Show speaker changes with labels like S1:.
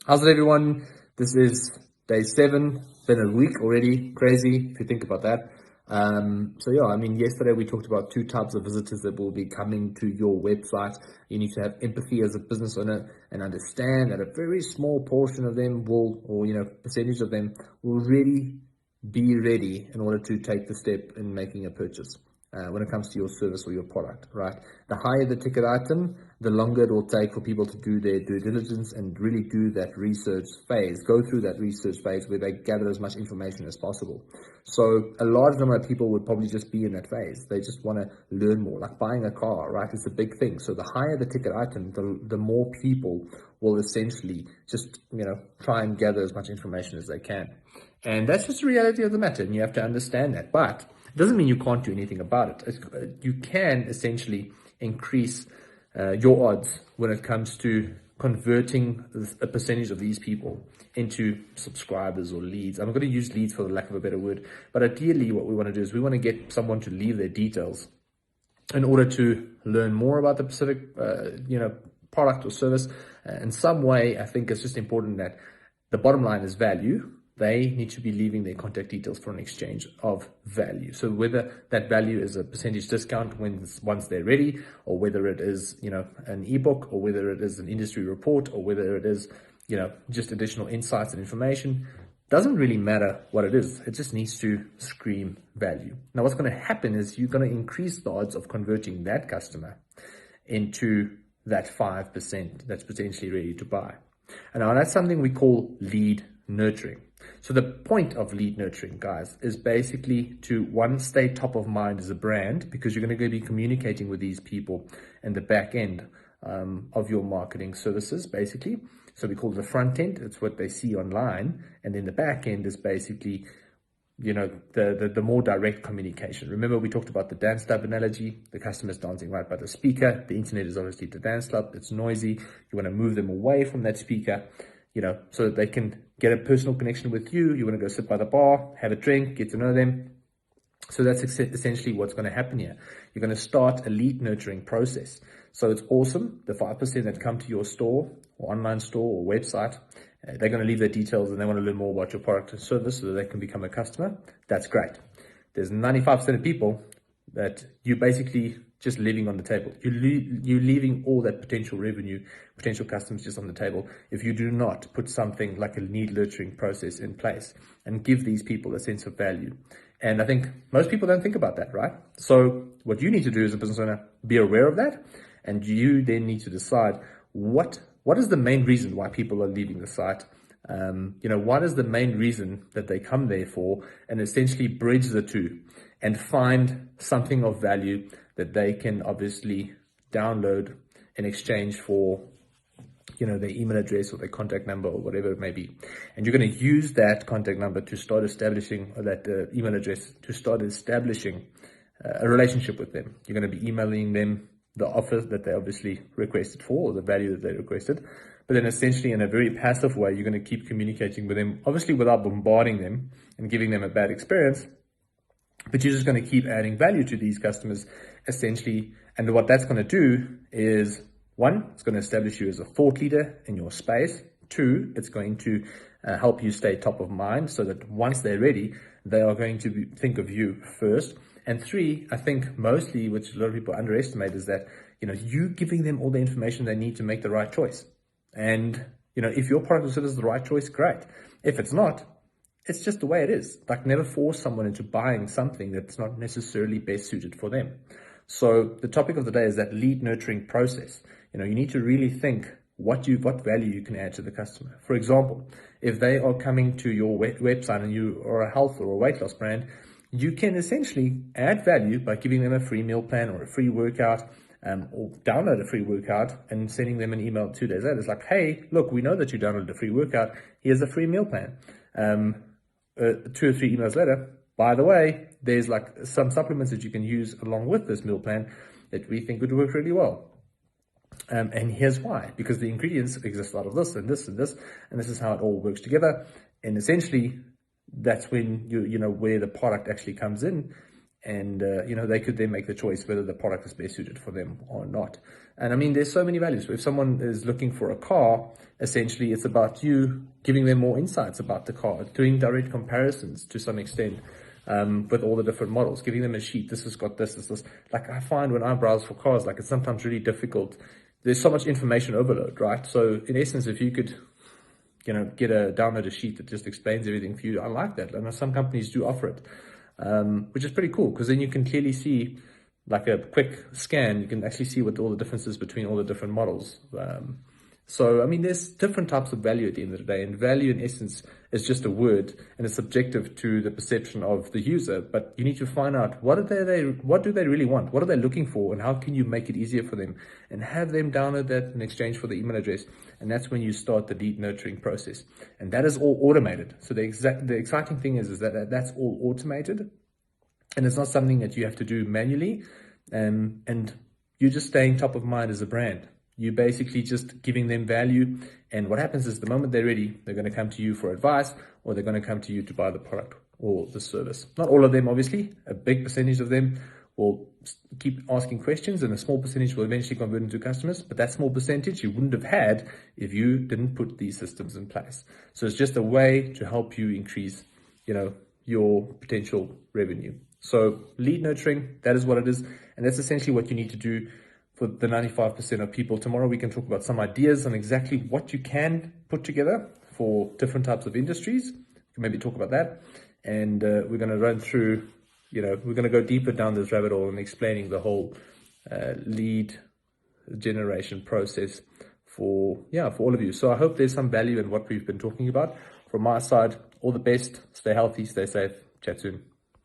S1: How's it, everyone? This is day 7. Been a week already. Crazy if you think about that. Yesterday we talked about 2 types of visitors that will be coming to your website. You need to have empathy as a business owner and understand that a very small portion of them percentage of them will really be ready in order to take the step in making a purchase. When it comes to your service or your product, right? The higher the ticket item, the longer it will take for people to do their due diligence and really do that research phase, go through that research phase where they gather as much information as possible. So a large number of people would probably just be in that phase. They just want to learn more, like buying a car, right? It's a big thing. So the higher the ticket item, the more people will essentially just, try and gather as much information as they can. And that's just the reality of the matter, and you have to understand that. But it doesn't mean you can't do anything about it. You can essentially increase your odds when it comes to converting a percentage of these people into subscribers or leads. I'm going to use leads for the lack of a better word, but ideally what we want to do is we want to get someone to leave their details in order to learn more about the specific product or service. In some way, I think it's just important that the bottom line is value. They need to be leaving their contact details for an exchange of value. So whether that value is a percentage discount once they're ready, or whether it is, an ebook, or whether it is an industry report, or whether it is, just additional insights and information, doesn't really matter what it is. It just needs to scream value. Now, what's going to happen is you're going to increase the odds of converting that customer into that 5% that's potentially ready to buy. And now that's something we call lead nurturing. So the point of lead nurturing, guys, is basically to, one, stay top of mind as a brand, because you're going to be communicating with these people in the back end of your marketing services, basically. So we call it the front end. It's what they see online. And then the back end is basically, the more direct communication. Remember, we talked about the dance club analogy. The customer's dancing right by the speaker. The internet is obviously the dance club. It's noisy. You want to move them away from that speaker, so that they can get a personal connection with you. You want to go sit by the bar, have a drink, get to know them. So that's essentially what's going to happen here. You're going to start a lead nurturing process. So it's awesome. The 5% that come to your store or online store or website, they're going to leave their details and they want to learn more about your product and service so that they can become a customer. That's great. There's 95% of people that you basically just leaving on the table. You're leaving all that potential revenue, potential customers just on the table if you do not put something like a lead nurturing process in place and give these people a sense of value. And I think most people don't think about that, right? So what you need to do as a business owner, be aware of that. And you then need to decide what is the main reason why people are leaving the site. What is the main reason that they come there for, and essentially bridge the two and find something of value that they can obviously download in exchange for, their email address or their contact number or whatever it may be. And you're going to use that contact number to start establishing, or that email address to start establishing a relationship with them. You're going to be emailing them the offer that they obviously requested for, or the value that they requested. But then essentially in a very passive way, you're going to keep communicating with them, obviously without bombarding them and giving them a bad experience. But you're just going to keep adding value to these customers, essentially. And what that's going to do is, one, it's going to establish you as a thought leader in your space. Two, it's going to help you stay top of mind so that once they're ready, they are going to think of you first. And three, I think mostly, which a lot of people underestimate, is that, you giving them all the information they need to make the right choice. And, if your product or service is the right choice, great. If it's not, it's just the way it is. Like, never force someone into buying something that's not necessarily best suited for them. So the topic of the day is that lead nurturing process. You need to really think what value you can add to the customer. For example, if they are coming to your website and you are a health or a weight loss brand, you can essentially add value by giving them a free meal plan or a free workout, or download a free workout and sending them an email 2 days later. It's like, hey, look, we know that you downloaded a free workout. Here's a free meal plan. 2 or 3 emails later, by the way, there's like some supplements that you can use along with this meal plan that we think would work really well. And here's why: because the ingredients exist out of this and this and this, and this is how it all works together. And essentially, that's when where the product actually comes in, and they could then make the choice whether the product is best suited for them or not. And I mean, there's so many values. If someone is looking for a car, essentially it's about you giving them more insights about the car, doing direct comparisons to some extent, with all the different models, giving them a sheet. This has got this. Like, I find when I browse for cars, like, it's sometimes really difficult. There's so much information overload, right? So in essence, if you could download a sheet that just explains everything for you, I like that. And some companies do offer it, which is pretty cool, because then you can clearly see, like a quick scan, you can actually see what all the differences between all the different models. So, I mean, there's different types of value at the end of the day, and value in essence is just a word, and it's subjective to the perception of the user. But you need to find out what do they really want, what are they looking for, and how can you make it easier for them, and have them download that in exchange for the email address. And that's when you start the lead nurturing process, and that is all automated. So the exciting thing is that that's all automated, and it's not something that you have to do manually, and you're just staying top of mind as a brand. You're basically just giving them value, and what happens is the moment they're ready, they're going to come to you for advice, or they're going to come to you to buy the product or the service. Not all of them, obviously. A big percentage of them will keep asking questions, and a small percentage will eventually convert into customers, but that small percentage you wouldn't have had if you didn't put these systems in place. So it's just a way to help you increase, your potential revenue. So lead nurturing, that is what it is, and that's essentially what you need to do for the 95% of people. Tomorrow we can talk about some ideas on exactly what you can put together for different types of industries. We can maybe talk about that, and we're going to run through, we're going to go deeper down this rabbit hole and explaining the whole lead generation process for all of you. So I hope there's some value in what we've been talking about. From my side, all the best, stay healthy, stay safe, chat soon.